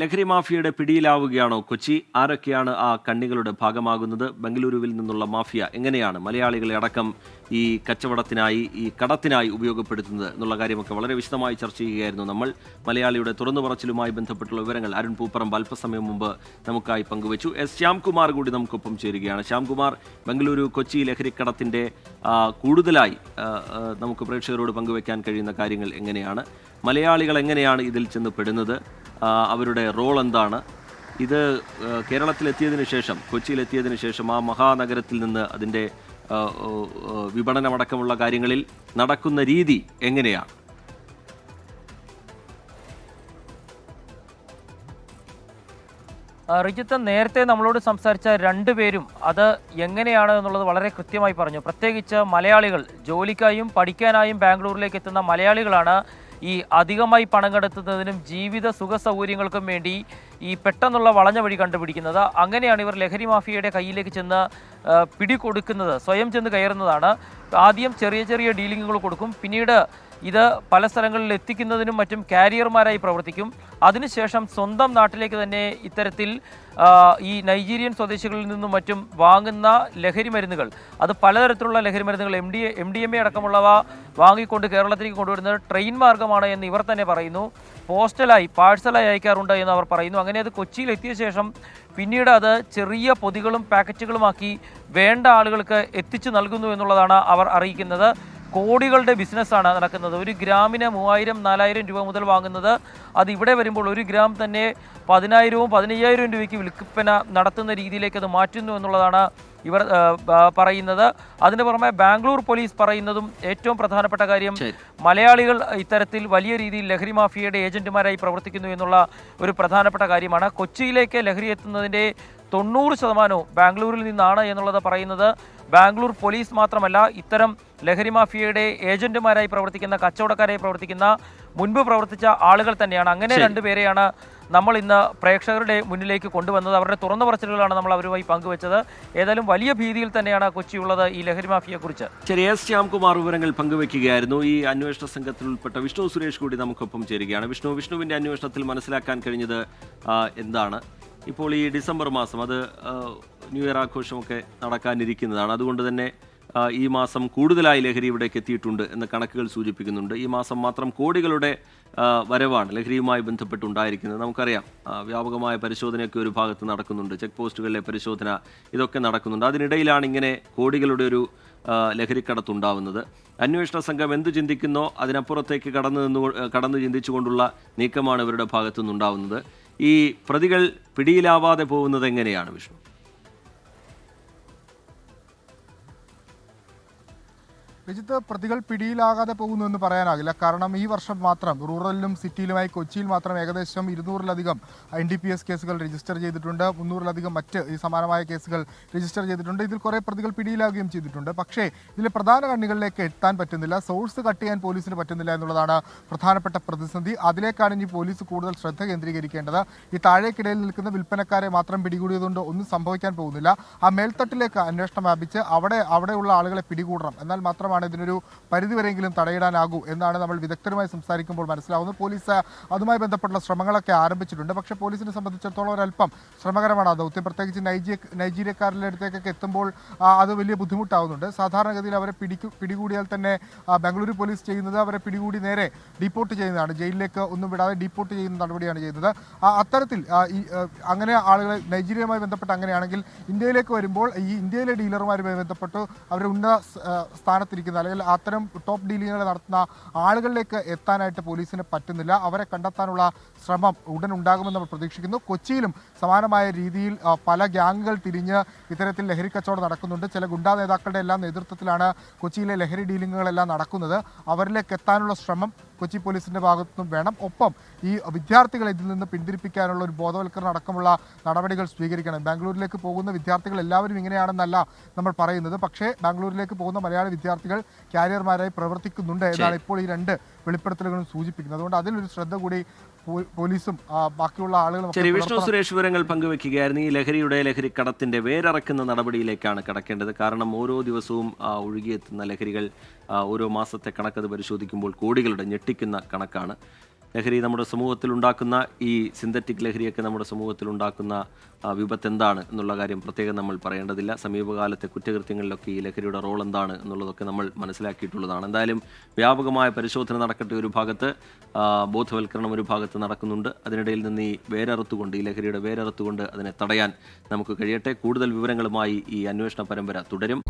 ലഹരി മാഫിയയുടെ പിടിയിലാവുകയാണോ കൊച്ചി? ആരൊക്കെയാണ് ആ കണ്ണികളുടെ ഭാഗമാകുന്നത്? ബംഗളൂരുവിൽ നിന്നുള്ള മാഫിയ എങ്ങനെയാണ് മലയാളികളെ അടക്കം ഈ കച്ചവടത്തിനായി, ഈ കടത്തിനായി ഉപയോഗപ്പെടുത്തുന്നത് എന്നുള്ള കാര്യമൊക്കെ വളരെ വിശദമായി ചർച്ച ചെയ്യുകയായിരുന്നു നമ്മൾ. മലയാളിയുടെ തുറന്നു പറച്ചിലുമായി ബന്ധപ്പെട്ടുള്ള വിവരങ്ങൾ അരുൺ പൂപ്പറമ്പ് അല്പസമയം മുമ്പ് നമുക്കായി പങ്കുവച്ചു. എസ് ശ്യാംകുമാർ കൂടി നമുക്കൊപ്പം ചേരുകയാണ്. ശ്യാംകുമാർ, ബംഗളൂരു കൊച്ചി ലഹരിക്കടത്തിൻ്റെ കൂടുതലായി നമുക്ക് പ്രേക്ഷകരോട് പങ്കുവയ്ക്കാൻ കഴിയുന്ന കാര്യങ്ങൾ എങ്ങനെയാണ്? മലയാളികൾ എങ്ങനെയാണ് ഇതിൽ ചെന്ന് പെടുന്നത്? അവരുടെ റോൾ എന്താണ്? ഇത് കേരളത്തിലെത്തിയതിനു ശേഷം, കൊച്ചിയിലെത്തിയതിനു ശേഷം ആ മഹാനഗരത്തിൽ നിന്ന് അതിൻ്റെ വിപണനമടക്കമുള്ള കാര്യങ്ങളിൽ നടക്കുന്ന രീതി എങ്ങനെയാണ്? റിജിത്ത്, നേരത്തെ നമ്മളോട് സംസാരിച്ച രണ്ടുപേരും അത് എങ്ങനെയാണ് എന്നുള്ളത് വളരെ കൃത്യമായി പറഞ്ഞു. പ്രത്യേകിച്ച് മലയാളികൾ, ജോലിക്കായും പഠിക്കാനായും ബാംഗ്ലൂരിലേക്ക് എത്തുന്ന മലയാളികളാണ് ഈ അധികമായി പണം കണ്ടെത്തുന്നതിനും ജീവിത സുഖ സൗകര്യങ്ങൾക്കും വേണ്ടി ഈ പെട്ടെന്നുള്ള വളഞ്ഞ വഴി കണ്ടുപിടിക്കുന്നത്. അങ്ങനെയാണ് ഇവർ ലഹരി മാഫിയയുടെ കയ്യിലേക്ക് ചെന്ന് പിടികൊടുക്കുന്നത്, സ്വയം ചെന്ന് കയറുന്നതാണ്. ആദ്യം ചെറിയ ചെറിയ ഡീലിങ്ങുകൾ കൊടുക്കും, പിന്നീട് ഇത് പല സ്ഥലങ്ങളിൽ എത്തിക്കുന്നതിനും മറ്റും കാരിയർമാരായി പ്രവർത്തിക്കും. അതിനുശേഷം സ്വന്തം നാട്ടിലേക്ക് തന്നെ ഇത്തരത്തിൽ ഈ നൈജീരിയൻ സ്വദേശികളിൽ നിന്നും മറ്റും വാങ്ങുന്ന ലഹരി മരുന്നുകൾ, അത് പലതരത്തിലുള്ള ലഹരി മരുന്നുകൾ, MDMA അടക്കമുള്ളവ വാങ്ങിക്കൊണ്ട് കേരളത്തിലേക്ക് കൊണ്ടുവരുന്നത് ട്രെയിൻ മാർഗമാണ് എന്ന് ഇവർ തന്നെ പറയുന്നു. പാഴ്സലായി അയക്കാറുണ്ട് എന്ന് അവർ പറയുന്നു. അങ്ങനെ അത് കൊച്ചിയിൽ എത്തിയ ശേഷം പിന്നീട് അത് ചെറിയ പൊതികളും പാക്കറ്റുകളുമാക്കി വേണ്ട ആളുകൾക്ക് എത്തിച്ചു നൽകുന്നു എന്നുള്ളതാണ് അവർ അറിയിക്കുന്നത്. കോടികളുടെ ബിസിനസ്സാണ് നടക്കുന്നത്. ഒരു ഗ്രാമിന് 3000-4000 രൂപ മുതൽ വാങ്ങുന്നത് അത് ഇവിടെ വരുമ്പോൾ ഒരു ഗ്രാം തന്നെ 10,000-15,000 രൂപയ്ക്ക് വിൽപ്പന നടത്തുന്ന രീതിയിലേക്ക് അത് മാറ്റുന്നു എന്നുള്ളതാണ് ഇവർ പറയുന്നത്. അതിന് പുറമെ ബാംഗ്ലൂർ പോലീസ് പറയുന്നതും ഏറ്റവും പ്രധാനപ്പെട്ട കാര്യം, മലയാളികൾ ഇത്തരത്തിൽ വലിയ രീതിയിൽ ലഹരി മാഫിയയുടെ ഏജന്റുമാരായി പ്രവർത്തിക്കുന്നു എന്നുള്ള ഒരു പ്രധാനപ്പെട്ട കാര്യമാണ്. കൊച്ചിയിലേക്ക് ലഹരി എത്തുന്നതിൻ്റെ 90% ബാംഗ്ലൂരിൽ നിന്നാണ് എന്നുള്ളത് പറയുന്നത് ബാംഗ്ലൂർ പോലീസ് മാത്രമല്ല, ഇത്തരം ലഹരി മാഫിയയുടെ ഏജന്റുമാരായി പ്രവർത്തിക്കുന്ന, കച്ചവടക്കാരായി പ്രവർത്തിക്കുന്ന, മുൻപ് പ്രവർത്തിച്ച ആളുകൾ തന്നെയാണ്. അങ്ങനെ രണ്ടുപേരെയാണ് നമ്മൾ ഇന്ന് പ്രേക്ഷകരുടെ മുന്നിലേക്ക് കൊണ്ടുവന്നത്. അവരുടെ തുറന്ന പറച്ചിലുകളാണ് നമ്മൾ അവരുമായി പങ്കുവച്ചത്. ഏതായാലും വലിയ ഭീതിയിൽ തന്നെയാണ് കൊച്ചിയുള്ളത് ഈ ലഹരി മാഫിയെക്കുറിച്ച്. ശരി, എസ് ശ്യാംകുമാർ വിവരങ്ങൾ പങ്കുവയ്ക്കുകയായിരുന്നു. ഈ അന്വേഷണ സംഘത്തിൽ ഉൾപ്പെട്ട വിഷ്ണു സുരേഷ് കൂടി നമുക്കൊപ്പം ചേരുകയാണ്. വിഷ്ണുവിൻ്റെ അന്വേഷണത്തിൽ മനസ്സിലാക്കാൻ കഴിഞ്ഞത് എന്താണ്? ഇപ്പോൾ ഈ ഡിസംബർ മാസം, അത് ന്യൂ ഇയർ ആഘോഷമൊക്കെ നടക്കാനിരിക്കുന്നതാണ്. അതുകൊണ്ട് തന്നെ ഈ മാസം കൂടുതലായി ലഹരി ഇവിടേക്ക് എത്തിയിട്ടുണ്ട് എന്ന് കണക്കുകൾ സൂചിപ്പിക്കുന്നുണ്ട്. ഈ മാസം മാത്രം കോടികളുടെ വരവാണ് ലഹരിയുമായി ബന്ധപ്പെട്ടുണ്ടായിരിക്കുന്നത്. നമുക്കറിയാം, വ്യാപകമായ പരിശോധനയൊക്കെ ഒരു ഭാഗത്ത് നടക്കുന്നുണ്ട്, ചെക്ക് പോസ്റ്റുകളിലെ പരിശോധന, ഇതൊക്കെ നടക്കുന്നുണ്ട്. അതിനിടയിലാണ് ഇങ്ങനെ കോടികളുടെ ഒരു ലഹരിക്കടത്തുണ്ടാവുന്നത്. അന്വേഷണ സംഘം എന്ത് ചിന്തിക്കുന്നോ അതിനപ്പുറത്തേക്ക് കടന്നു ചിന്തിച്ചുകൊണ്ടുള്ള നീക്കമാണ് ഇവരുടെ ഭാഗത്തു നിന്നുണ്ടാവുന്നത്. ഈ പ്രതികൾ പിടിയിലാവാതെ പോകുന്നത് എങ്ങനെയാണ് വിഷ്ണു? രജിത്ത്, പ്രതികൾ പിടിയിലാകാതെ പോകുന്നു എന്ന് പറയാനാകില്ല. കാരണം ഈ വർഷം മാത്രം റൂറലിലും സിറ്റിയിലുമായി കൊച്ചിയിൽ മാത്രം ഏകദേശം 200-ലധികം NDPS കേസുകൾ രജിസ്റ്റർ ചെയ്തിട്ടുണ്ട്. 300-ലധികം മറ്റ് ഈ സമാനമായ കേസുകൾ രജിസ്റ്റർ ചെയ്തിട്ടുണ്ട്. ഇതിൽ കുറേ പ്രതികൾ പിടിയിലാകുകയും ചെയ്തിട്ടുണ്ട്. പക്ഷേ ഇതിലെ പ്രധാന കണ്ണികളിലേക്ക് എത്താൻ പറ്റുന്നില്ല, സോഴ്സ് കട്ട് ചെയ്യാൻ പോലീസിന് പറ്റുന്നില്ല എന്നുള്ളതാണ് പ്രധാനപ്പെട്ട പ്രതിസന്ധി. അതിലേക്കാണ് ഇനി പോലീസ് കൂടുതൽ ശ്രദ്ധ കേന്ദ്രീകരിക്കേണ്ടത്. ഈ താഴേക്കിടയിൽ നിൽക്കുന്ന വിൽപ്പനക്കാരെ മാത്രം പിടികൂടിയതുകൊണ്ട് ഒന്നും സംഭവിക്കാൻ പോകുന്നില്ല. ആ മേൽത്തട്ടിലേക്ക് അന്വേഷണം വ്യാപിച്ച് അവിടെയുള്ള ആളുകളെ പിടികൂടണം. എന്നാൽ മാത്രം ഇതിനൊരു പരിധിവരെയെങ്കിലും തടയിടാനാകൂ എന്നാണ് നമ്മൾ വിദഗ്ധരുമായി സംസാരിക്കുമ്പോൾ മനസ്സിലാവുന്നത്. പോലീസ് അതുമായി ബന്ധപ്പെട്ടുള്ള ശ്രമങ്ങളൊക്കെ ആരംഭിച്ചിട്ടുണ്ട്. പക്ഷേ പോലീസിനെ സംബന്ധിച്ചിടത്തോളം ഒരല്പം ശ്രമകരമാണ് ആ ദൗത്യം. പ്രത്യേകിച്ച് നൈജീരിയക്കാരുടെ അടുത്തേക്കൊക്കെ എത്തുമ്പോൾ അത് വലിയ ബുദ്ധിമുട്ടാവുന്നുണ്ട്. സാധാരണഗതിയിൽ അവരെ പിടികൂടിയാൽ തന്നെ ബംഗളൂരു പോലീസ് ചെയ്യുന്നത് അവരെ പിടികൂടി നേരെ ഡീപ്പോർട്ട് ചെയ്യുന്നതാണ്. ജയിലിലേക്ക് ഒന്നും വിടാതെ ഡീപ്പോർട്ട് ചെയ്യുന്ന നടപടിയാണ് ചെയ്യുന്നത്. അത്തരത്തിൽ അങ്ങനെ ആളുകളെ നൈജീരിയയുമായി ബന്ധപ്പെട്ട് അങ്ങനെയാണെങ്കിൽ ഇന്ത്യയിലേക്ക് വരുമ്പോൾ ഈ ഇന്ത്യയിലെ ഡീലർമാരുമായി ബന്ധപ്പെട്ട് അവർ ഉന്നത സ്ഥാനത്തിരിക്കുന്ന, അല്ലെങ്കിൽ അത്തരം ടോപ്പ് ഡീലിങ്ങുകൾ നടത്തുന്ന ആളുകളിലേക്ക് എത്താനായിട്ട് പോലീസിന് പറ്റുന്നില്ല. അവരെ കണ്ടെത്താനുള്ള ശ്രമം ഉടൻ ഉണ്ടാകുമെന്ന് നമ്മൾ പ്രതീക്ഷിക്കുന്നു. കൊച്ചിയിലും സമാനമായ രീതിയിൽ പല ഗ്യാങ്ങുകൾ തിരിഞ്ഞ് ഇത്തരത്തിൽ ലഹരി കച്ചവടം നടക്കുന്നുണ്ട്. ചില ഗുണ്ടാ നേതാക്കളുടെ എല്ലാം നേതൃത്വത്തിലാണ് കൊച്ചിയിലെ ലഹരി ഡീലിങ്ങുകളെല്ലാം നടക്കുന്നത്. അവരിലേക്ക് എത്താനുള്ള ശ്രമം കൊച്ചി പോലീസിൻ്റെ ഭാഗത്തുനിന്നും വേണം. ഒപ്പം ഈ വിദ്യാർത്ഥികളെ ഇതിൽ നിന്ന് പിന്തിരിപ്പിക്കാനുള്ള ഒരു ബോധവൽക്കരണം അടക്കമുള്ള നടപടികൾ സ്വീകരിക്കണം. ബാംഗ്ലൂരിലേക്ക് പോകുന്ന വിദ്യാർത്ഥികൾ എല്ലാവരും ഇങ്ങനെയാണെന്നല്ല നമ്മൾ പറയുന്നത്. പക്ഷേ ബാംഗ്ലൂരിലേക്ക് പോകുന്ന മലയാളി വിദ്യാർത്ഥികൾ ക്യാരിയർമാരായി പ്രവർത്തിക്കുന്നുണ്ട് എന്നാണ് ഇപ്പോൾ ഈ രണ്ട് വെളിപ്പെടുത്തലുകളും സൂചിപ്പിക്കുന്നത്. അതുകൊണ്ട് അതിലൊരു ശ്രദ്ധ കൂടി പോലീസും ബാക്കിയുള്ള ആളുകളും. ശരി, വിഷ്ണു സുരേഷ് വിവരങ്ങൾ പങ്കുവെക്കുകയായിരുന്നു. ഈ ലഹരിക്കടത്തിന്റെ വേരറക്കുന്ന നടപടിയിലേക്കാണ് കടക്കേണ്ടത്. കാരണം ഓരോ ദിവസവും ഒഴുകിയെത്തുന്ന ലഹരികൾ, ഓരോ മാസത്തെ കണക്കത് പരിശോധിക്കുമ്പോൾ കോടികളുടെ ഞെട്ടിക്കുന്ന കണക്കാണ്. ലഹരി നമ്മുടെ സമൂഹത്തിൽ ഉണ്ടാക്കുന്ന ഈ സിന്തറ്റിക് ലഹരിയൊക്കെ നമ്മുടെ സമൂഹത്തിൽ ഉണ്ടാക്കുന്ന വിപത്ത് എന്താണ് എന്നുള്ള കാര്യം പ്രത്യേകം നമ്മൾ പറയേണ്ടതില്ല. സമീപകാലത്തെ കുറ്റകൃത്യങ്ങളിലൊക്കെ ഈ ലഹരിയുടെ റോൾ എന്താണ് എന്നുള്ളതൊക്കെ നമ്മൾ മനസ്സിലാക്കിയിട്ടുള്ളതാണ്. എന്തായാലും വ്യാപകമായ പരിശോധന നടക്കട്ടെ. ഒരു ഭാഗത്ത് ബോധവൽക്കരണം ഒരു ഭാഗത്ത് നടക്കുന്നുണ്ട്. അതിനിടയിൽ നിന്ന് ഈ ലഹരിയുടെ വേരറുത്തുകൊണ്ട് അതിനെ തടയാൻ നമുക്ക് കഴിയട്ടെ. കൂടുതൽ വിവരങ്ങളുമായി ഈ അന്വേഷണ പരമ്പര തുടരും.